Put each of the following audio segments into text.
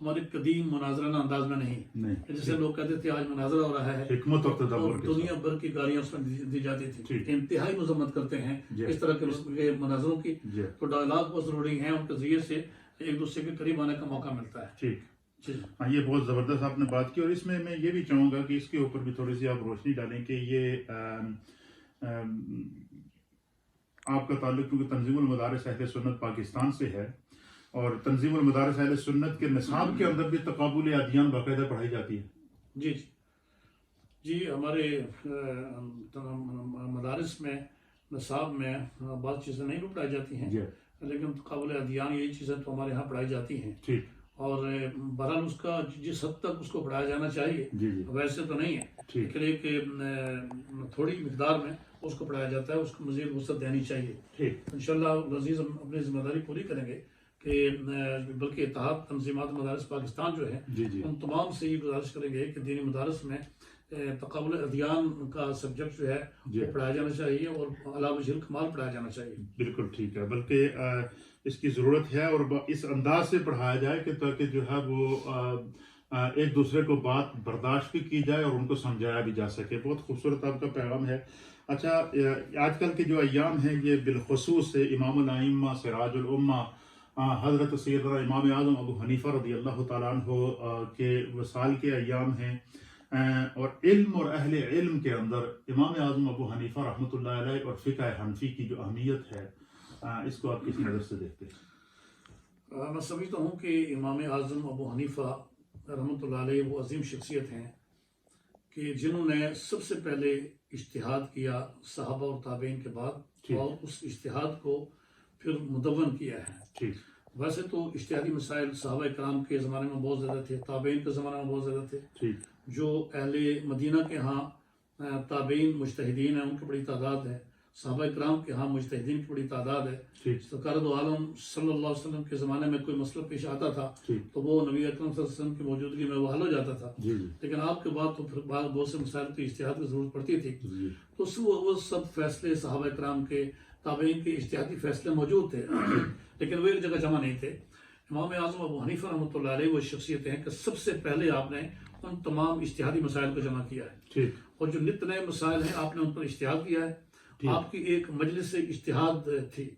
ہمارے قدیم مناظرانہ انداز میں نہیں، جیسے لوگ کہتے تھے آج مناظرہ ہو رہا ہے، حکمت اور تدبر، دنیا بھر کی گالیاں اس میں دی جاتی تھی، انتہائی مذمت کرتے ہیں اس طرح کے مناظروں کی، تو ڈائلاگ بہت ضروری ہیں، ان کے ذریعے سے ایک دوسرے کے قریب آنے کا موقع ملتا ہے۔ ٹھیک، ہاں یہ بہت زبردست آپ نے بات کی، اور اس میں یہ بھی چاہوں گا کہ اس کے اوپر بھی تھوڑی سی آپ روشنی ڈالیں کہ یہ آپ کا تعلق کیونکہ تنظیم المدارس اہل سنت پاکستان سے ہے، اور تنظیم المدارس اہل سنت کے نصاب کے اندر بھی تقابل ادیان باقاعدہ پڑھائی جاتی ہے؟ جی جی ہمارے مدارس میں نصاب میں بعض چیزیں نہیں بھی پڑھائی جاتی ہیں، لیکن تقابل ادیان یہی چیزیں تو ہمارے یہاں پڑھائی جاتی ہیں، اور بہرحال اس کا جس حد تک اس کو پڑھایا جانا چاہیے ویسے تو نہیں ہے، لیکن ایک تھوڑی مقدار میں اس کو پڑھایا جاتا ہے، اس کو مزید وسعت دینی چاہیے۔ انشاءاللہ عزیز ہم اپنی ذمہ داری پوری کریں گے کہ بلکہ اتحاد تنظیمات مدارس پاکستان جو ہے ہم تمام سے یہ گزارش کریں گے کہ دینی مدارس میں تقابل ادیان کا سبجیکٹ جو ہے وہ پڑھایا جانا چاہیے، اور علی وجہ الکمال پڑھایا جانا چاہیے۔ بالکل ٹھیک ہے، بلکہ اس کی ضرورت ہے، اور اس انداز سے پڑھایا جائے کہ تاکہ جو ہے وہ ایک دوسرے کو بات برداشت بھی کی جائے اور ان کو سمجھایا بھی جا سکے۔ بہت خوبصورت آپ کا پیغام ہے۔ اچھا، آج کل کے جو ایام ہیں یہ بالخصوص امام الائمہ سراج الامہ حضرت سیدنا امام اعظم ابو حنیفہ رضی اللہ تعالیٰ عنہ کے وصال کے ایام ہیں، اور علم اور اہل علم کے اندر امام اعظم ابو حنیفہ رحمۃ اللہ علیہ اور فقہ حنفی کی جو اہمیت ہے، اس کو آپ کس نظر سے دیکھتے ہیں؟ میں سمجھتا ہوں کہ امام اعظم ابو حنیفہ رحمۃ اللہ علیہ وہ عظیم شخصیت ہیں کہ جنہوں نے سب سے پہلے اجتہاد کیا صحابہ اور تابعین کے بعد، اور اس اجتہاد کو پھر مدون کیا ہے۔ ویسے تو اجتہادی مسائل صحابہ کرام کے زمانے میں بہت زیادہ تھے، تابعین کے زمانے میں بہت زیادہ تھے، جو اہل مدینہ کے ہاں تابعین مجتہدین ہیں ان کی بڑی تعداد ہے، صحابہ کرام کے ہاں مجتہدین کی بڑی تعداد ہے۔ سرکار دو عالم صلی اللہ علیہ وسلم کے زمانے میں کوئی مسئلہ پیش آتا تھا تو وہ نبی اکرم صلی اللہ علیہ وسلم کی موجودگی میں وہ حل ہو جاتا تھا، لیکن آپ کے بعد تو پھر بہت سے مسائل کی اجتہاد کی ضرورت پڑتی تھی، تو وہ سب فیصلے صحابہ کرام کے تابعین کے اجتہادی فیصلے موجود تھے، لیکن وہ ایک جگہ جمع نہیں تھے۔ امام اعظم ابو حنیفہ رحمۃ اللہ علیہ وہ شخصیتیں ہیں کہ سب سے پہلے آپ نے ان تمام اجتہادی مسائل کو جمع کیا ہے، اور جو نت نئے مسائل ہیں آپ نے ان پر اجتہاد کیا ہے۔ آپ کی ایک مجلس اجتہاد تھی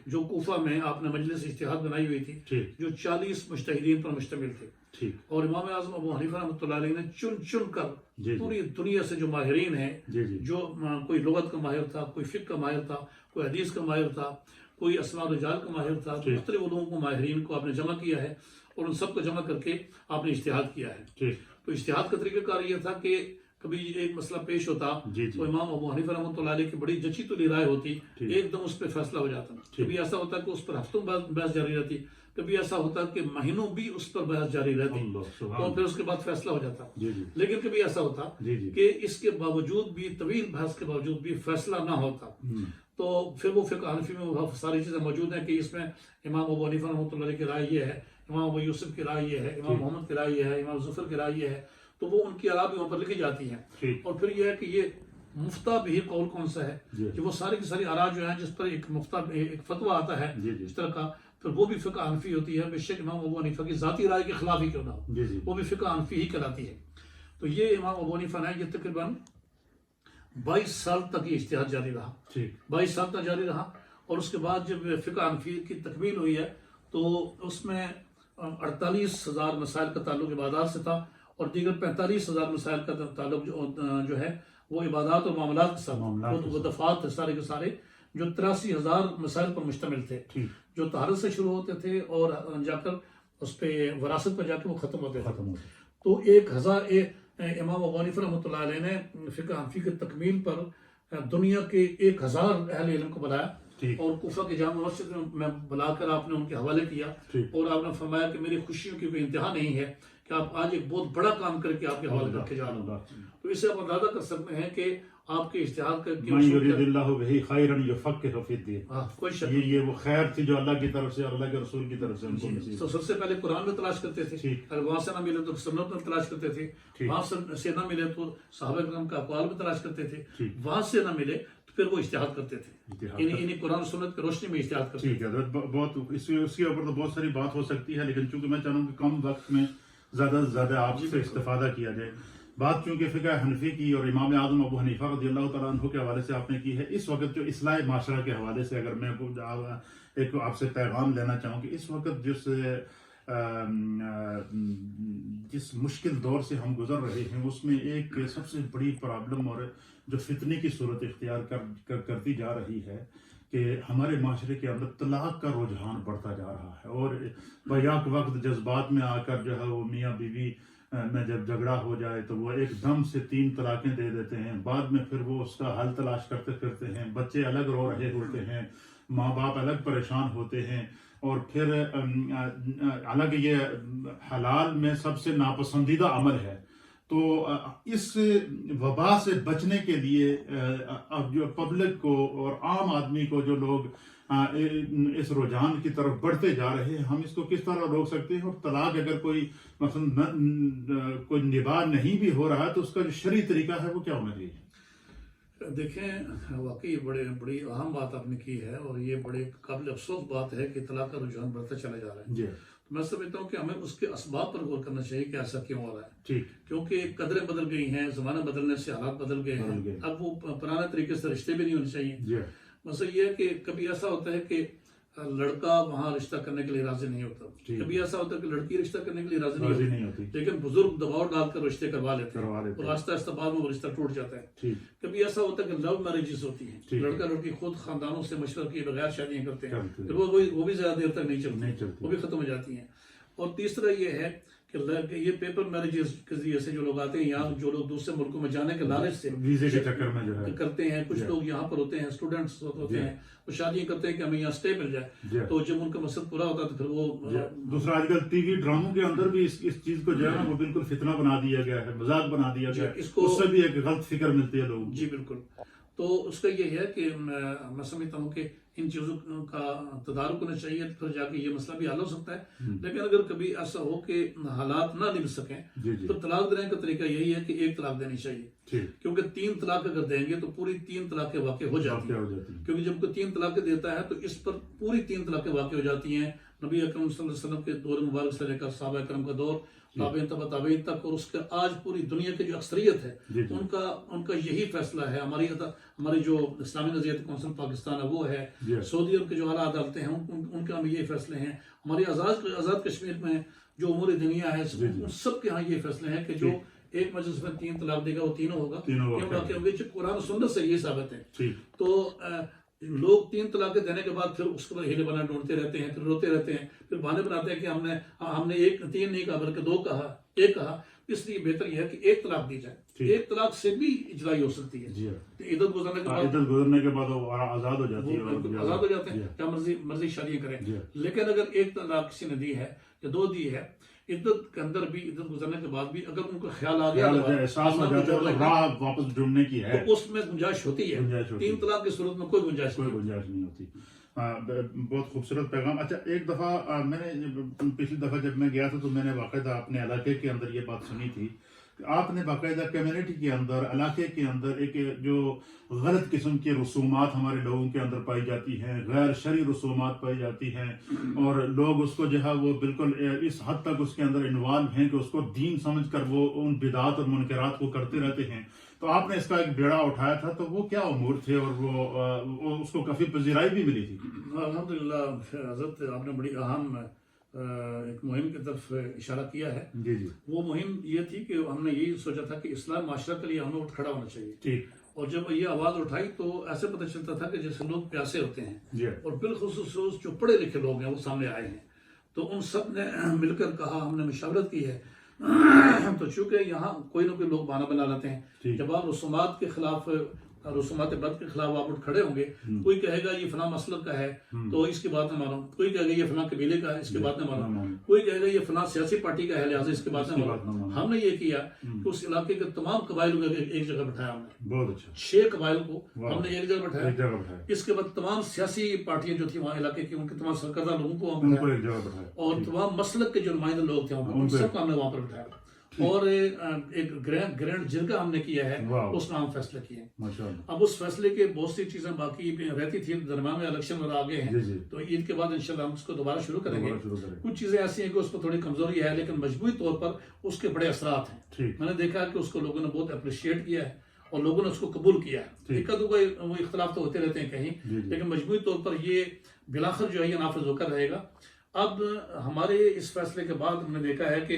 جو کوفہ میں آپ نے مجلس اجتہاد بنائی ہوئی تھی، جو 40 مجتہدین پر مشتمل تھے، اور امام اعظم ابو حنیفہ رحمۃ اللہ علیہ نے چن چن کر پوری دنیا سے جو ماہرین ہیں، جو کوئی لغت کا ماہر تھا، کوئی فقہ کا ماہر تھا، کوئی حدیث کا ماہر تھا، کوئی اسماء الرجال کا ماہر تھا، مختلف علوم کو ماہرین کو آپ نے جمع کیا ہے، اور ان سب کو جمع کر کے آپ نے اجتہاد کیا ہے۔ تو اجتہاد کا طریقہ کار یہ تھا کہ کبھی ایک مسئلہ پیش ہوتا تو امام ابو حنیفہ رحمۃ اللہ علیہ کی بڑی جچی تلی رائے ہوتی، ایک دم اس پہ فیصلہ ہو جاتا۔ کبھی ایسا ہوتا کہ اس پر ہفتوں بحث جاری رہتی، کبھی ایسا ہوتا کہ مہینوں بھی اس پر بحث جاری رہتی، اور پھر اس کے بعد فیصلہ ہو جاتا۔ لیکن کبھی ایسا ہوتا کہ اس کے باوجود بھی، طویل بحث کے باوجود بھی فیصلہ نہ ہوتا، تو پھر وہ فقہ حنفی میں وہ ساری چیزیں موجود ہیں کہ اس میں امام ابو حنیفہ رحمۃ اللہ علیہ کی رائے یہ ہے، امام ابو یوسف کی رائے یہ ہے، امام محمد کی رائے یہ ہے، امام ظفر کی رائے یہ ہے، تو وہ ان کی آراء بھی وہاں پر لکھی جاتی ہیں۔ اور پھر یہ ہے کہ یہ مفتہ بھی قول کون سا ہے، کہ وہ ساری کی ساری آراء جو ہیں جس پر ایک فتویٰ آتا ہے اس طرح کا، پھر وہ بھی فقہ حنفی ہوتی ہے، بے شک امام ابو حنیفہ کی ذاتی رائے کے خلاف ہی کیوں نہ ہو، وہ بھی فقہ حنفی ہی کہلاتی ہے۔ تو یہ امام ابو حنیفہ نے یہ تقریباً 22 سال تک یہ اجتہاد جاری رہا، 22 سال تک جاری رہا، اور اس کے بعد جب فقہ حنفی کی تکمیل ہوئی ہے تو اس میں 48,000 مسائل کا تعلق عبادات سے تھا، اور دیگر 45,000 مسائل کا تعلق جو ہے وہ عبادات اور معاملات کے ساتھ، وہ دفعات تھے سارے کے سارے، جو 83,000 مسائل پر مشتمل تھے، جو طہارت سے شروع ہوتے تھے اور جا کر اس پہ وراثت پر جا کے وہ ختم ہوتے تھے۔ تو 1000 امام ابو حنیفہ رحمۃ اللہ علیہ نے فقہ حنفی کی تکمیل پر دنیا کے 1000 اہل علم کو بلایا، اور کوفہ کے جامع مسجد میں بلا کر آپ نے ان کے حوالے کیا، اور آپ نے فرمایا کہ میری خوشیوں کی کوئی انتہا نہیں ہے کہ آپ آج ایک بہت بڑا کام کر کے آپ کے حوالے رکھے جا رہے ہیں. تو اس سے آپ اندازہ کر سکتے ہیں کہ آپ کے اشتہار کر کے من یرید اللہ بہ خیرا یفقہہ فی الدین. کوئی شک یہ وہ خیر تھی جو اللہ کی طرف سے اور اللہ کے رسول کی طرف سے ان کو نصیب. تو سب سے پہلے قرآن میں تلاش کرتے تھے, اگر وہاں سے نہ ملے تو سنت میں تلاش کرتے تھے, وہاں سے نہ ملے تو صحابہ کرام کا اقوال میں تلاش کرتے تھے, وہاں سے نہ ملے تو پھر وہ اجتہاد کرتے تھے, یعنی قرآن سنت کی روشنی میں اجتہاد کرتے تھے. ٹھیک ہے, بہت اس کے اوپر تو بہت ساری بات ہو سکتی ہے, لیکن چونکہ میں چاہوں کہ کم وقت میں زیادہ سے زیادہ آپ سے استفادہ کیا جائے. بات چونکہ فقہ حنفی کی اور امام اعظم ابو حنیفہ رضی اللہ تعالیٰ عنہ کے حوالے سے آپ نے کی ہے, اس وقت جو اصلاح معاشرہ کے حوالے سے اگر میں ایک آپ سے پیغام لینا چاہوں کہ اس وقت جس مشکل دور سے ہم گزر رہے ہیں اس میں ایک سب سے بڑی پرابلم اور جو فتنے کی صورت اختیار کرتی جا رہی ہے کہ ہمارے معاشرے کے اندر طلاق کا رجحان بڑھتا جا رہا ہے, اور بیک وقت جذبات میں آ کر جو ہے وہ میاں بیوی میں جب جھگڑا ہو جائے تو وہ ایک دم سے 3 طلاقیں دے دیتے ہیں, بعد میں پھر وہ اس کا حل تلاش کرتے پھرتے ہیں, بچے الگ رو رہے ہوتے ہیں, ماں باپ الگ پریشان ہوتے ہیں, اور پھر الگ یہ حلال میں سب سے ناپسندیدہ عمل ہے. تو اس وبا سے بچنے کے لیے اب جو پبلک کو اور عام آدمی کو جو لوگ اس رجحان کی طرف بڑھتے جا رہے ہیں, ہم اس کو کس طرح روک سکتے ہیں؟ اور طلاق اگر کوئی مثلا کوئی نباہ نہیں بھی ہو رہا ہے تو اس کا جو شرعی طریقہ ہے وہ کیا ہونا چاہیے؟ دیکھیں, واقعی بڑی اہم بات آپ نے کی ہے, اور یہ بڑے قابل افسوس بات ہے کہ طلاق کا رجحان بڑھتا چلا جا رہا ہے. جی, میں سمجھتا ہوں کہ ہمیں اس کے اسباب پر غور کرنا چاہیے کہ ایسا کیوں ہو رہا ہے. ٹھیک, کیونکہ قدریں بدل گئی ہیں, زمانہ بدلنے سے حالات بدل گئے ہیں, اب وہ پرانے طریقے سے رشتے بھی نہیں ہونے چاہیے. مسئلہ یہ ہے کہ کبھی ایسا ہوتا ہے کہ لڑکا وہاں رشتہ کرنے کے لیے راضی نہیں ہوتا, کبھی ایسا ہوتا ہے کہ لڑکی رشتہ کرنے کے لیے راضی نہیں ہوتی, لیکن بزرگ دباؤ ڈال کر رشتے کروا لیتے ہیں, اور آہستہ آہستہ بعد میں وہ رشتہ ٹوٹ جاتا ہے. کبھی ایسا ہوتا ہے کہ لو میرجز ہوتی ہیں, لڑکا لڑکی خود خاندانوں سے مشورہ کیے بغیر شادیاں کرتے ہیں, پھر وہ بھی زیادہ دیر تک نہیں چلتی, وہ بھی ختم ہو جاتی ہیں. اور تیسرا یہ ہے کہ یہ پیپر میرجز کے ذریعے سے جو لوگ آتے ہیں یہاں, جو لوگ دوسرے ملکوں میں جانے کے لالچ سے ویزے کے چکر میں جو ہے کرتے ہیں, کچھ لوگ یہاں پر ہوتے ہیں, اسٹوڈنٹس ہوتے ہیں, وہ شادیاں کرتے ہیں کہ ہمیں یہاں سٹے مل جائے, تو جب ان کا مقصد پورا ہوتا ہے تو پھر وہ دوسرا آج کل ٹی وی ڈراموں کے اندر بھی اس چیز کو جو ہے وہ بالکل فتنہ بنا دیا گیا ہے, مذاق بنا دیا گیا ہے, اس سے بھی ایک غلط فکر ملتی ہے لوگوں کو. جی بالکل. تو اس کا یہ ہے کہ میں سمجھتا ہوں کہ ان چیزوں کا تدارک ہونا چاہیے, پھر جا کے یہ مسئلہ بھی حل ہو سکتا ہے. لیکن اگر کبھی ایسا ہو کہ حالات نہ نبھ سکیں تو طلاق دینے کا طریقہ یہی ہے کہ 1 طلاق دینی چاہیے, کیونکہ 3 طلاق اگر دیں گے تو پوری 3 طلاقیں واقع ہو جاتی ہیں, کیونکہ جب کوئی 3 طلاقیں دیتا ہے تو اس پر پوری 3 طلاقیں واقع ہو جاتی ہیں. نبی اکرم صلی اللہ علیہ وسلم کے دور مبارک سے لے کر صحابہ کرام کا دور, تابعین تبع تابعین تک, اور اس کے آج پوری دنیا کی جو اکثریت ہے ان کا یہی فیصلہ ہے. ہماری جو اسلامی نظریت کونسل پاکستان ہے وہ ہے, سعودی عرب کے جو اعلیٰ عدالتیں ہیں ان کا بھی یہ فیصلے ہیں, ہماری آزاد کشمیر میں جو امور دنیا ہے ان سب کے ہاں یہ فیصلے ہیں کہ جو ایک مجلس میں 3 طلاق دے گا وہ تینوں ہوگا, کیونکہ قرآن و سنت سے یہ ثابت ہے. تو لوگ 3 طلاقیں دینے کے بعد پھر اس کو ہیلے بنا ڈھونڈتے رہتے ہیں, پھر روتے رہتے ہیں, پھر بہانے بناتے ہیں کہ ہم نے 3 نہیں کہا بلکہ 2 کہا, 1 کہا. اس لیے بہتر یہ ہے کہ 1 طلاق دی جائے. 1 طلاق سے بھی اجرائی ہو سکتی ہے. عدت گزرنے کے بعد وہ آزاد ہو جاتی ہے, آزاد ہو جاتے ہیں, کیا مرضی شادیاں کریں. لیکن اگر 1 طلاق کسی نے دی ہے یا 2 دی ہے, عدت کے اندر بھی, عدت گزرنے کے بعد بھی اگر ان کو خیال آ گیا واپس ڈھونڈنے کی ہے تو اس میں گنجائش ہوتی ہے. 3 طلاق کی صورت میں کوئی گنجائش نہیں ہوتی. بہت خوبصورت پیغام. اچھا, ایک دفعہ میں نے پچھلی دفعہ جب میں گیا تھا تو میں نے باقاعدہ اپنے علاقے کے اندر یہ بات سنی تھی کہ آپ نے باقاعدہ کمیونٹی کے اندر, علاقے کے اندر ایک جو غلط قسم کی رسومات ہمارے لوگوں کے اندر پائی جاتی ہیں, غیر شرعی رسومات پائی جاتی ہیں, اور لوگ اس کو جو ہے وہ بالکل اس حد تک اس کے اندر انوالو ہیں کہ اس کو دین سمجھ کر وہ ان بدعات اور منکرات کو کرتے رہتے ہیں. تو آپ نے اس کا ایک بیڑا اٹھایا تھا, تو وہ کیا امور تھے اور وہ اس کو کافی پذیرائی بھی ملی تھی؟ الحمدللہ حضرت, آپ نے بڑی اہم ایک مہم کی طرف اشارہ کیا ہے. وہ مہم یہ تھی کہ ہم نے یہی سوچا تھا کہ اسلام معاشرہ کے لیے ہمیں اٹھ کھڑا ہونا چاہیے. اور جب یہ آواز اٹھائی تو ایسے پتہ چلتا تھا کہ جیسے لوگ پیاسے ہوتے ہیں, اور بالخصوص جو پڑھے لکھے لوگ ہیں وہ سامنے آئے ہیں. تو ان سب نے مل کر کہا, ہم نے مشاورت کی ہے. تو چونکہ یہاں کوئی نہ کوئی لوگ بہانہ بنا لیتے ہیں, جب آپ رسومات کے خلاف رسومات بد کے خلاف آپ اٹھ کھڑے ہوں گے. کوئی کہے گا یہ فلاں مسلک کا ہے تو اس کی بات نہ مانو, کوئی کہے گا یہ فلاں قبیلے کا ہے اس کی بات نہ مانو, کوئی کہے گا یہ فلاں سیاسی پارٹی کا ہے لہٰذا اس کی بات نہ مانو. ہم نے یہ کیا کہ اس علاقے کے تمام قبائل کو ایک جگہ بٹھایا ہم نے. بہت اچھا. 6 قبائل کو ہم نے ایک جگہ بٹھایا. اس کے بعد تمام سیاسی پارٹیاں جو تھیں وہاں علاقے کی ان کے تمام سرکردہ لوگوں کو ہم بٹھایا, اور تمام مسلک کے جو نمائندے لوگ تھے ان سب کو ہم نے وہاں پر بٹھایا, اور ایک گرینڈ جرگہ ہم نے کیا ہے, اس میں ہم فیصلے کیے. اب اس فیصلے کے بہت سی چیزیں باقی رہتی تھی, درمیان میں الیکشن وغیرہ آگے ہیں, تو عید کے بعد انشاءاللہ ہم اس کو دوبارہ شروع کریں گے. کچھ چیزیں ایسی ہیں کہ اس پر تھوڑی کمزوری ہے, لیکن مجموعی طور پر اس کے بڑے اثرات ہیں. میں نے دیکھا کہ اس کو لوگوں نے بہت اپریشیٹ کیا ہے اور لوگوں نے اس کو قبول کیا ہے. دقت وہ اختلاف تو ہوتے رہتے ہیں کہیں, لیکن مجموعی طور پر یہ بلاخر جو ہے یہ نافذ ہو کر رہے گا. اب ہمارے اس فیصلے کے بعد ہم نے دیکھا ہے کہ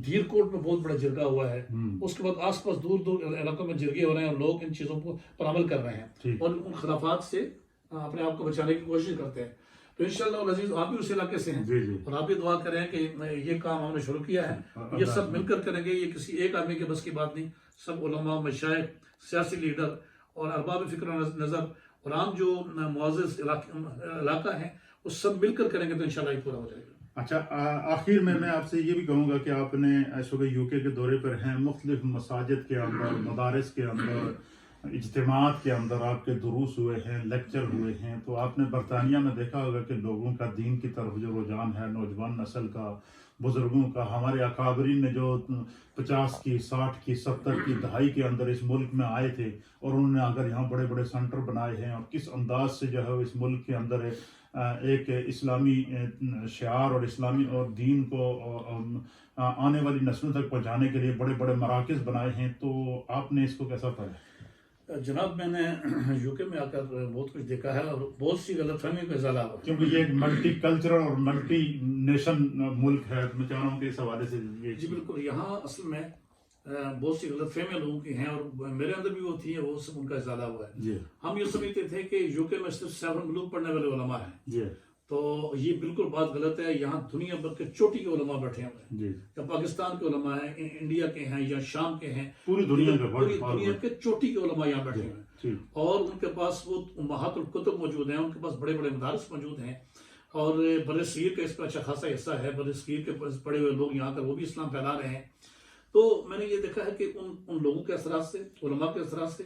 دھیر کوٹ میں بہت بڑا جرگہ ہوا ہے, اس کے بعد آس پاس دور دور علاقوں میں جرگے ہو رہے ہیں, اور لوگ ان چیزوں پر عمل کر رہے ہیں اور ان خلافات سے اپنے آپ کو بچانے کی کوشش کرتے ہیں. تو انشاءاللہ العزیز آپ بھی اس علاقے سے ہیں, اور آپ بھی دعا کریں کہ یہ کام ہم نے شروع کیا ہے, یہ سب مل کر کریں گے. یہ کسی ایک آدمی کے بس کی بات نہیں, سب علماء, مشائخ, سیاسی لیڈر اور ارباب فکر و نظر اور عام جو معزز علاقہ ہیں وہ سب مل کر کریں گے تو انشاءاللہ یہ پورا ہو جائے گا. اچھا, آخر میں آپ سے یہ بھی کہوں گا کہ آپ نے اس وقت UK کے دورے پر ہیں, مختلف مساجد کے اندر, مدارس کے اندر, اجتماعات کے اندر آپ کے دروس ہوئے ہیں, لیکچر ہوئے ہیں, تو آپ نے برطانیہ میں دیکھا ہوگا کہ لوگوں کا دین کی طرف جو رجحان ہے, نوجوان نسل کا, بزرگوں کا, ہمارے اکابرین نے جو 50 کی 60 کی 70 کی دہائی کے اندر اس ملک میں آئے تھے, اور انہوں نے اگر یہاں بڑے بڑے سینٹر بنائے ہیں, اور کس انداز سے جو ہے اس ملک کے اندر ایک اسلامی شعار اور اسلامی اور دین کو آنے والی نسلوں تک پہنچانے کے لیے بڑے بڑے مراکز بنائے ہیں, تو آپ نے اس کو کیسا پڑھا؟ جناب میں نے UK میں آ کر بہت کچھ دیکھا ہے اور بہت سی غلط فہمی کا اضافہ ہوا, کیونکہ یہ ایک ملٹی کلچرل اور ملٹی نیشن ملک ہے. میں چاہ رہا ہوں کہ اس حوالے سے جی بالکل, یہاں اصل میں بہت سی غلط فہمیاں لوگوں کی ہیں, اور میرے اندر بھی وہ تھی ہیں, وہ سب ان کا اضافہ ہوا ہے. ہم یہ سمجھتے تھے کہ UK میں صرف 7 ملوک پڑھنے والے علماء ہیں, تو یہ بالکل بات غلط ہے. یہاں دنیا بھر کے چوٹی کے علماء بیٹھے ہوئے ہیں, یا پاکستان کے علماء ہیں, انڈیا کے ہیں, یا شام کے ہیں, پوری دنیا کے چوٹی کے علماء یہاں بیٹھے ہوئے ہیں, اور ان کے پاس وہ امہات الکتب موجود ہیں, ان کے پاس بڑے بڑے مدارس موجود ہیں, اور بر صغیر کا اس کا اچھا خاصا حصہ ہے. بر صغیر کے پڑے ہوئے لوگ یہاں کر وہ بھی اسلام پھیلا رہے ہیں. تو میں نے یہ دیکھا ہے کہ ان لوگوں کے اثرات سے, علماء کے اثرات سے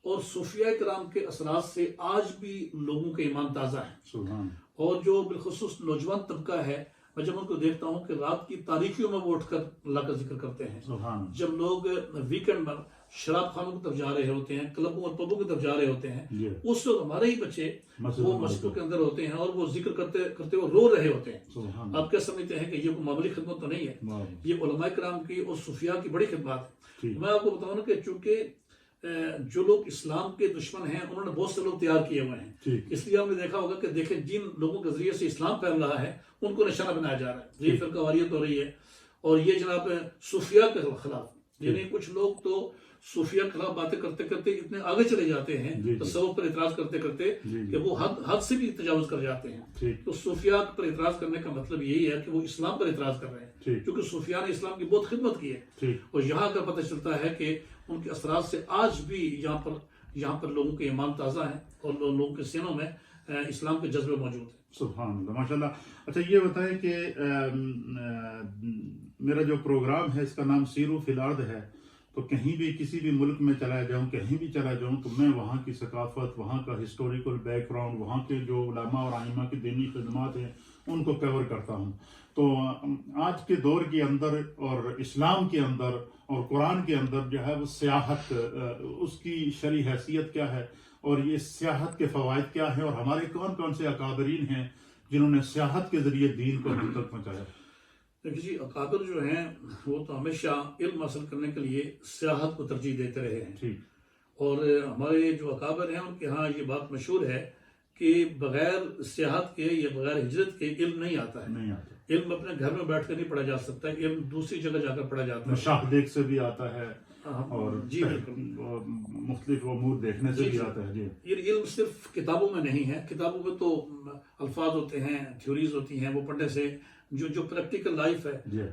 اور صوفیاء کرام کے اثرات سے آج بھی لوگوں کے ایمان تازہ ہے. اور جو بالخصوص نوجوان طبقہ ہے, میں جب ان کو دیکھتا ہوں کہ رات کی تاریکیوں میں وہ اٹھ کر اللہ کا ذکر کرتے ہیں, جب لوگ ویکنڈ میں شراب خانوں کی طرف جا رہے ہوتے ہیں, کلبوں اور پبوں کی طرف جا رہے ہوتے ہیں, اس وقت ہمارے ہی بچے وہ مسجدوں کے اندر ہوتے ہیں اور وہ ذکر کرتے کرتے وہ رو رہے ہوتے ہیں. آپ کیا سمجھتے ہیں کہ یہ کوئی معمولی خدمت تو نہیں ہے, یہ علماء کرام کی اور صوفیاء کی بڑی خدمات ہے. میں آپ کو بتاؤں نا کہ چونکہ جو لوگ اسلام کے دشمن ہیں انہوں نے بہت سے لوگ تیار کیے ہوئے ہیں, اس لیے ہم نے دیکھا ہوگا کہ دیکھیں جن لوگوں کے ذریعے سے اسلام پھیل رہا ہے ان کو نشانہ بنایا جا رہا ہے. یہ فرقہ واریت ہو رہی ہے, اور یہ جناب صوفیاء کے خلاف, یعنی کچھ لوگ تو صوفیاء کے خلاف باتیں کرتے کرتے اتنے آگے چلے جاتے ہیں, تصوف پر اعتراض کرتے کرتے کہ وہ حد سے بھی تجاوز کر جاتے ہیں. تو صوفیاء پر اعتراض کرنے کا مطلب یہی ہے کہ وہ اسلام پر اعتراض کر رہے ہیں, کیونکہ صوفیاء نے اسلام کی بہت خدمت کی ہے. اور یہاں کا پتہ چلتا ہے کہ ان کے اثرات سے آج بھی یہاں پر لوگوں کے ایمان تازہ ہیں, اور لوگوں کے سینوں میں اسلام کے جذبے موجود ہیں. سبحان اللہ, ماشاء اللہ. اچھا یہ بتائیں کہ میرا جو پروگرام ہے اس کا نام سیرو فی الارض ہے, تو کہیں بھی کسی بھی ملک میں چلا جاؤں, کہیں بھی چلا جاؤں, تو میں وہاں کی ثقافت, وہاں کا ہسٹوریکل بیک گراؤنڈ, وہاں کے جو علماء اور ائمہ کی دینی خدمات ہیں ان کو کور کرتا ہوں. تو آج کے دور کے اندر اور اسلام کے اندر اور قرآن کے اندر جو ہے وہ سیاحت, اس کی شرعی حیثیت کیا ہے, اور یہ سیاحت کے فوائد کیا ہیں, اور ہمارے کون کون سے اکابرین ہیں جنہوں نے سیاحت کے ذریعے دین کو ہم تک پہنچایا؟ دیکھیے جی, اکابر جو ہیں وہ تو ہمیشہ علم حاصل کرنے کے لیے سیاحت کو ترجیح دیتے رہے ہیں, اور ہمارے جو اکابر ہیں ان کے ہاں یہ بات مشہور ہے کہ بغیر سیاحت کے یا بغیر ہجرت کے علم نہیں آتا ہے. علم اپنے گھر میں بیٹھ کر نہیں پڑھا جا سکتا ہے, علم دوسری جگہ جا کر پڑھا جاتا ہے. مشاہدے دیکھ سے بھی آتا ہے, اور جی بالکل مختلف امور دیکھنے سے بھی آتا ہے. یہ علم صرف کتابوں میں نہیں ہے, کتابوں میں تو الفاظ ہوتے ہیں, تھیوریز ہوتی ہیں, وہ پڑھنے سے جو پریکٹیکل لائف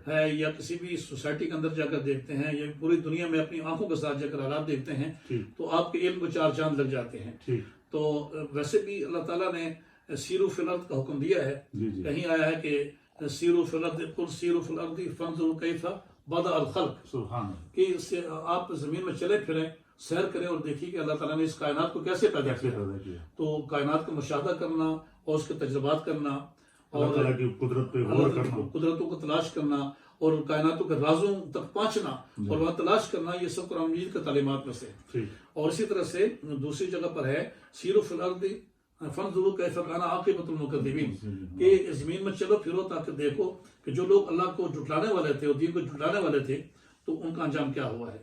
ہے یا کسی بھی سوسائٹی کے اندر جا کر دیکھتے ہیں یا پوری دنیا میں اپنی آنکھوں کے ساتھ جا کر حالات دیکھتے ہیں تو آپ کے علم کو چار چاند لگ جاتے ہیں. تو ویسے بھی اللہ تعالیٰ نے سیرو فی الارض کا حکم دیا ہے. کہیں آیا ہے کہ سیرو فی الارض قل سیرو فی الارض فانظروا کیف بدأ الخلق، کہ آپ زمین میں چلے پھریں، سیر کریں اور دیکھیں کہ اللہ تعالیٰ نے اس کائنات کو کیسے پیدا کیا. تو کائنات کا مشاہدہ کرنا اور اس کے تجربات کرنا اور قدرتوں کو تلاش کرنا اور کائناتوں کے رازوں تک پہنچنا اور وہاں تلاش کرنا، یہ سب قرآن مجید کے تعلیمات میں سے. اور اسی طرح سے دوسری جگہ پر ہے سیروا فی الارض فانظروا کیف کان عاقبۃ المکذبین، کہ زمین میں چلو پھرو تاکہ دیکھو کہ جو لوگ اللہ کو جھٹلانے والے تھے اور دین کو جھٹلانے والے تھے تو ان کا انجام کیا ہوا ہے.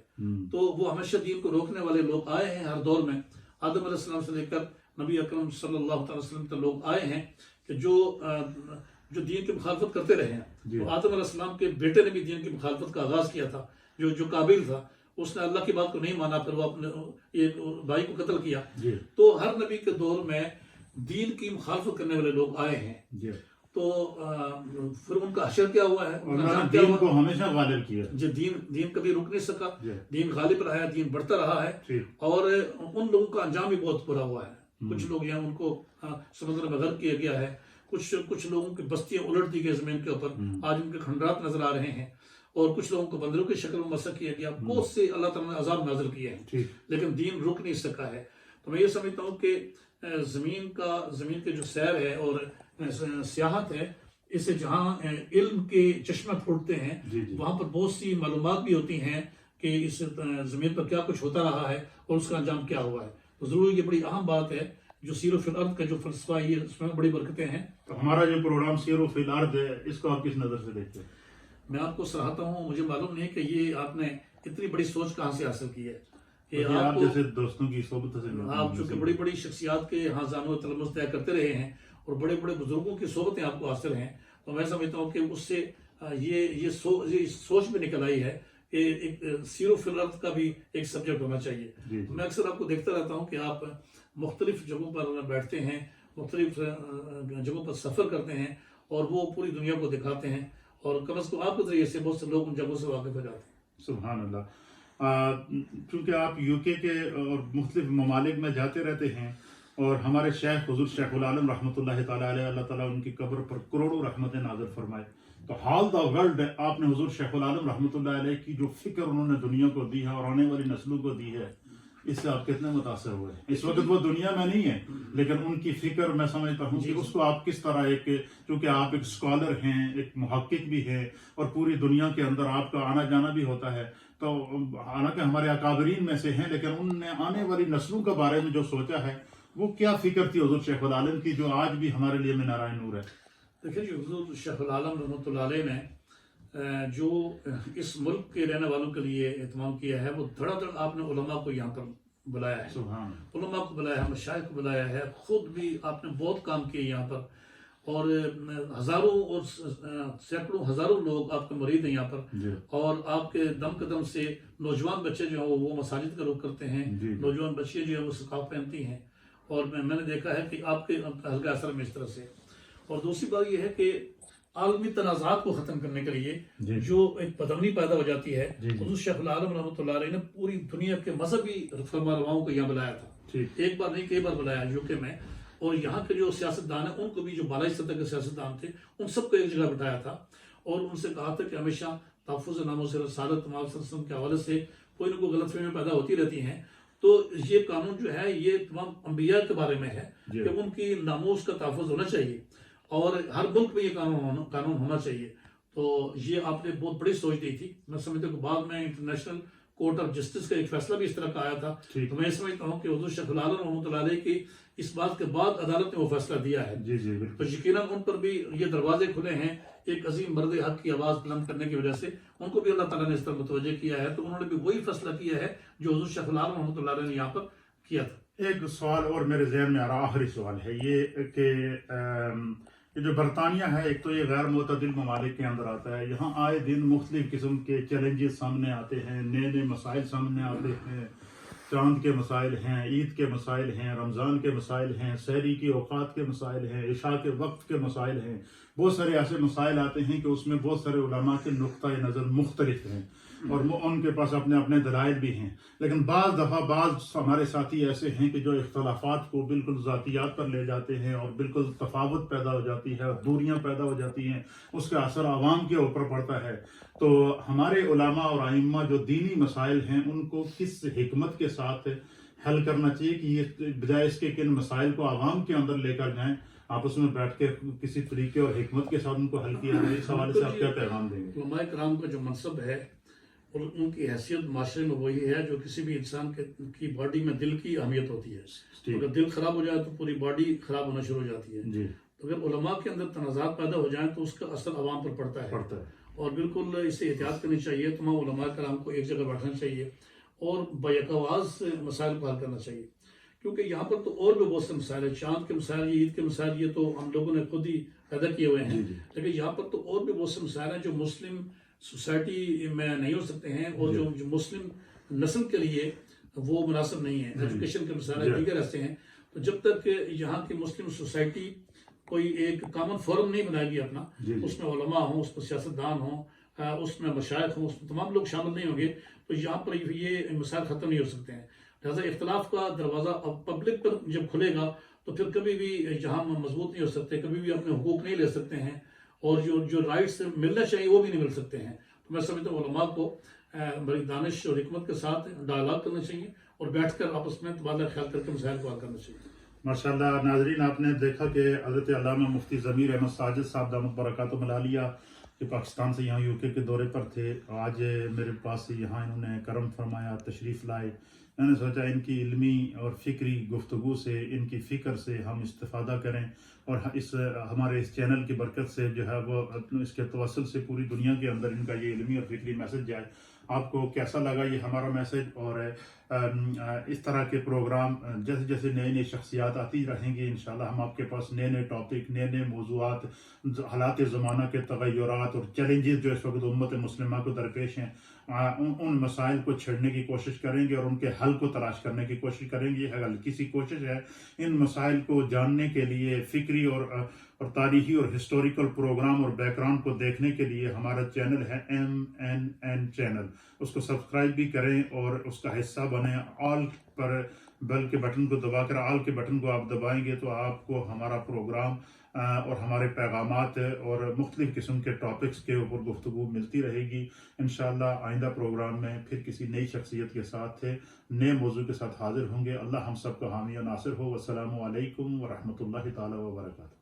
تو وہ ہمیشہ دین کو روکنے والے لوگ آئے ہیں ہر دور میں. آدم علیہ السلام سے لے کر نبی اکرم صلی اللہ تعالی وسلم تک لوگ آئے ہیں کہ جو دین کی مخالفت کرتے رہے ہیں. تو آدم علیہ السلام کے بیٹے نے بھی دین کی مخالفت کا آغاز کیا تھا. جو قابل تھا اس نے اللہ کی بات کو نہیں مانا، پھر وہ اپنے بھائی کو قتل کیا. تو ہر نبی کے دور میں دین کی مخالفت کرنے والے لوگ آئے ہیں. تو پھر ان کا حشر کیا ہوا ہے؟ دین کو ہمیشہ غالب کیا. دین کبھی رک نہیں سکا، دین غالب رہا ہے، دین بڑھتا رہا ہے. اور ان لوگوں کا انجام بھی بہت برا ہوا ہے. کچھ لوگ یہاں ان کو سمندر میں غرق کیا گیا ہے، کچھ لوگوں کی بستیاں الٹ دی گئی زمین کے اوپر، آج ان کے کھنڈرات نظر آ رہے ہیں. اور کچھ لوگوں کو بندروں کی شکل میں مسخ کیا گیا. بہت سے اللہ تعالیٰ نے عذاب نازل کیے ہیں، لیکن دین رک نہیں سکا ہے. تو میں یہ سمجھتا ہوں کہ زمین کے جو سیر ہے اور سیاحت ہے، اس سے جہاں علم کے چشمے پھوٹتے ہیں وہاں پر بہت سی معلومات بھی ہوتی ہیں کہ اس زمین پر کیا کچھ ہوتا رہا ہے اور اس کا انجام کیا ہوا ہے. تو ضرور یہ بڑی اہم بات ہے جو سیرو فی الارض کا جو فلسفہ ہے، اس میں بڑی برکتیں ہیں. تو ہمارا جو پروگرام سیرو فی الارض ہے اس کو آپ کس نظر سے دیکھتے ہیں؟ میں آپ کو سراہتا ہوں. مجھے معلوم نہیں کہ یہ آپ نے اتنی بڑی سوچ کہاں سے حاصل کی ہے. آپ جیسے دوستوں کی صحبت سے آپ چونکہ بڑی بڑی شخصیات کے ہاں زانو تلمس طے کرتے رہے ہیں اور بڑے بڑے بزرگوں کی صحبتیں آپ کو حاصل ہیں، تو میں سمجھتا ہوں کہ اس سے یہ سوچ بھی نکل آئی ہے کہ ایک سیرو فی الارض کا بھی ایک سبجیکٹ ہونا چاہیے. میں اکثر آپ کو دیکھتا رہتا ہوں کہ آپ مختلف جگہوں پر بیٹھتے ہیں، مختلف جگہوں پر سفر کرتے ہیں اور وہ پوری دنیا کو دکھاتے ہیں، اور کم از کم آپ کے ذریعے سے بہت سے لوگ ان جگہوں سے واقف ہو جاتے ہیں. سبحان اللہ. چونکہ آپ یو کے اور مختلف ممالک میں جاتے رہتے ہیں اور ہمارے شیخ حضور شیخ العالم رحمۃ اللہ تعالیٰ علیہ، اللہ تعالیٰ ان کی قبر پر کروڑوں رحمتیں نازل فرمائے. تو ہال دا ورلڈ آپ نے حضور شیخ العالم رحمۃ اللہ علیہ کی جو فکر انہوں نے دنیا کو دی ہے اور آنے والی نسلوں کو دی ہے، اس سے آپ کتنے متاثر ہوئے؟ اس وقت وہ دنیا میں نہیں ہے لیکن ان کی فکر میں سمجھتا ہوں کہ اس کو آپ کس طرح چونکہ آپ ایک اسکالر ہیں، ایک محقق بھی ہیں اور پوری دنیا کے اندر آپ کا آنا جانا بھی ہوتا ہے، تو حالانکہ ہمارے اکابرین میں سے ہیں لیکن ان نے آنے والی نسلوں کے بارے میں جو سوچا ہے وہ کیا فکر تھی حضور شیخ العالم کی جو آج بھی ہمارے لیے منارہ نور ہے؟ دیکھیں جی، حضور شیخ العالم رحمۃ اللہ علیہ نے جو اس ملک کے رہنے والوں کے لیے اہتمام کیا ہے، وہ دھڑا دھڑ آپ نے علماء کو یہاں پر بلایا ہے. علماء کو بلایا ہے، مشائخ کو بلایا ہے، خود بھی آپ نے بہت کام کیے یہاں پر، اور ہزاروں اور سینکڑوں ہزاروں لوگ آپ کے مرید ہیں یہاں پر. اور آپ کے دم قدم سے نوجوان بچے جو ہیں وہ مساجد کا رخ کرتے ہیں، نوجوان بچیاں جو ہیں وہ سکارف پہنتی ہیں، اور میں نے دیکھا ہے کہ آپ کے حلقہ اثر میں اس طرح سے. اور دوسری بات یہ ہے کہ عالمی تنازعات کو ختم کرنے کے لیے جو ایک بدامنی پیدا ہو جاتی ہے، حضور شیخ العالم رحمۃ اللہ علیہ نے پوری دنیا کے مذہبی فرما رواؤں کو یہاں بلایا تھا. ایک بار نہیں کئی بار بلایا یو کے میں، اور یہاں کے جو سیاستدان ہیں ان کو بھی، جو بالائی سطح کے سیاستدان تھے ان سب کو ایک جگہ بٹھایا تھا اور ان سے کہا تھا کہ ہمیشہ تحفظ نام و رسالت محمد صلی اللہ علیہ وسلم کے حوالے سے کوئی نہ کوئی غلط فہمیاں پیدا ہوتی رہتی ہیں. تو یہ قانون جو ہے یہ تمام انبیاء کے بارے میں ہے کہ ان کی ناموس کا تحفظ ہونا چاہیے اور ہر ملک میں یہ قانون ہونا چاہیے. تو یہ آپ نے بہت بڑی سوچ دی تھی. میں سمجھتا ہوں کہ بعد میں انٹرنیشنل کورٹ آف جسٹس کا ایک فیصلہ بھی اس طرح کا آیا تھا. تو میں سمجھتا ہوں کہ حضور شیخ العالم رحمۃ اللہ علیہ کی اس بات کے بعد عدالت نے وہ فیصلہ دیا ہے. تو یقیناً ان پر بھی یہ دروازے کھلے ہیں ایک عظیم مرد حق کی آواز بلند کرنے کی وجہ سے. ان کو بھی اللہ تعالیٰ نے اس طرح متوجہ کیا ہے، تو انہوں نے بھی وہی فیصلہ کیا ہے جو حضور شیخ العالم رحمۃ اللہ علیہ نے یہاں پر کیا تھا. ایک سوال اور میرے ذہن میں آ رہا، آخری سوال ہے یہ کہ یہ جو برطانیہ ہے، ایک تو یہ غیر معتدل ممالک کے اندر آتا ہے، یہاں آئے دن مختلف قسم کے چیلنجز سامنے آتے ہیں، نئے نئے مسائل سامنے آتے ہیں، چاند کے مسائل ہیں، عید کے مسائل ہیں، رمضان کے مسائل ہیں، سحری کی اوقات کے مسائل ہیں، عشاء کے وقت کے مسائل ہیں، بہت سارے ایسے مسائل آتے ہیں کہ اس میں بہت سارے علماء کے نقطۂ نظر مختلف ہیں اور ان کے پاس اپنے اپنے دلائل بھی ہیں، لیکن بعض دفعہ بعض ہمارے ساتھی ایسے ہیں کہ جو اختلافات کو بالکل ذاتیات پر لے جاتے ہیں اور بالکل تفاوت پیدا ہو جاتی ہے اور دوریاں پیدا ہو جاتی ہیں، اس کا اثر عوام کے اوپر پڑتا ہے۔ تو ہمارے علماء اور ائمہ جو دینی مسائل ہیں ان کو کس حکمت کے ساتھ حل کرنا چاہیے کہ یہ بجائے اس کے کن مسائل کو عوام کے اندر لے کر جائیں، آپس میں بیٹھ کے کسی طریقے اور حکمت کے ساتھ ان کو حل کیا جائے، اس حوالے سے آپ کیا پیغام دیں گے؟ علماء کرام کا جو منصب ہے اور ان کی حیثیت معاشرے میں وہی ہے جو کسی بھی انسان کی باڈی میں دل کی اہمیت ہوتی ہے۔ اگر دل خراب ہو جائے تو پوری باڈی خراب ہونا شروع ہو جاتی ہے۔ تو اگر علماء کے اندر تنازعات پیدا ہو جائیں تو اس کا اثر عوام پر پڑتا ہے اور بالکل اس سے احتیاط کرنی چاہیے۔ تمام علماء کرام کو ایک جگہ بیٹھنا چاہیے اور بیک آواز مسائل کو حل کرنا چاہیے، کیونکہ یہاں پر تو اور بھی بہت سے مسائل ہیں، چاند کے مسائل، عید کے مسائل، یہ تو ہم لوگوں نے خود ہی پیدا کیے ہوئے ہیں، لیکن یہاں پر تو اور بھی بہت سے مسائل ہیں جو مسلم سوسائٹی میں نہیں ہو سکتے ہیں اور جو مسلم نسل کے لیے وہ مناسب نہیں ہے۔ ایجوکیشن کے مسائل دیگر ایسے ہیں، تو جب تک یہاں کی مسلم سوسائٹی کوئی ایک کامن فورم نہیں بنائے گی اپنا، اس میں علماء ہوں، اس میں سیاستدان ہوں، اس میں مشائخ ہوں، اس میں تمام لوگ شامل نہیں ہوں گے، تو یہاں پر یہ مسائل ختم نہیں ہو سکتے ہیں۔ لہٰذا اختلاف کا دروازہ اب پبلک پر جب کھلے گا تو پھر کبھی بھی یہاں مضبوط نہیں ہو سکتے، کبھی بھی اپنے حقوق نہیں لے سکتے ہیں اور جو رائٹس ملنا چاہیے وہ بھی نہیں مل سکتے ہیں۔ تو میں سمجھتا ہوں علماء کو بڑی دانش اور حکمت کے ساتھ ڈائلاگ کرنا چاہیے اور بیٹھ کر آپس میں تبادلہ خیال کر کے مسائل کو حل کرنا چاہیے۔ ماشاءاللہ ناظرین، آپ نے دیکھا کہ حضرت علامہ مفتی ضمیر احمد ساجد صاحب دامت برکاتہ العالیہ کہ پاکستان سے یہاں UK کے دورے پر تھے، آج میرے پاس یہاں انہوں نے کرم فرمایا، تشریف لائے۔ میں نے سوچا ان کی علمی اور فکری گفتگو سے، ان کی فکر سے ہم استفادہ کریں اور ہمارے اس چینل کی برکت سے جو ہے وہ اس کے توسل سے پوری دنیا کے اندر ان کا یہ علمی اور فکری میسج جائے۔ آپ کو کیسا لگا یہ ہمارا میسج؟ اور اس طرح کے پروگرام جیسے جیسے نئی نئی شخصیات آتی رہیں گی انشاءاللہ ہم آپ کے پاس نئے نئے ٹاپک، نئے نئے موضوعات، حالات زمانہ کے تغیرات اور چیلنجز جو اس وقت امت مسلمہ کو درپیش ہیں، ان مسائل کو چھیڑنے کی کوشش کریں گے اور ان کے حل کو تلاش کرنے کی کوشش کریں گے۔ یہ ہلکی سی کوشش ہے، ان مسائل کو جاننے کے لیے فکری اور تاریخی اور ہسٹوریکل پروگرام اور بیک گراؤنڈ کو دیکھنے کے لیے ہمارا چینل ہے MNN چینل، اس کو سبسکرائب بھی کریں اور اس کا حصہ بنیں۔ آل پر بیل کے بٹن کو دبا کر، آل کے بٹن کو آپ دبائیں گے تو آپ کو ہمارا پروگرام اور ہمارے پیغامات اور مختلف قسم کے ٹاپکس کے اوپر گفتگو ملتی رہے گی۔ انشاءاللہ آئندہ پروگرام میں پھر کسی نئی شخصیت کے ساتھ نئے موضوع کے ساتھ حاضر ہوں گے۔ اللہ ہم سب کا حامی و ناصر ہو۔ والسلام علیکم ورحمۃ اللہ تعالی وبرکاتہ۔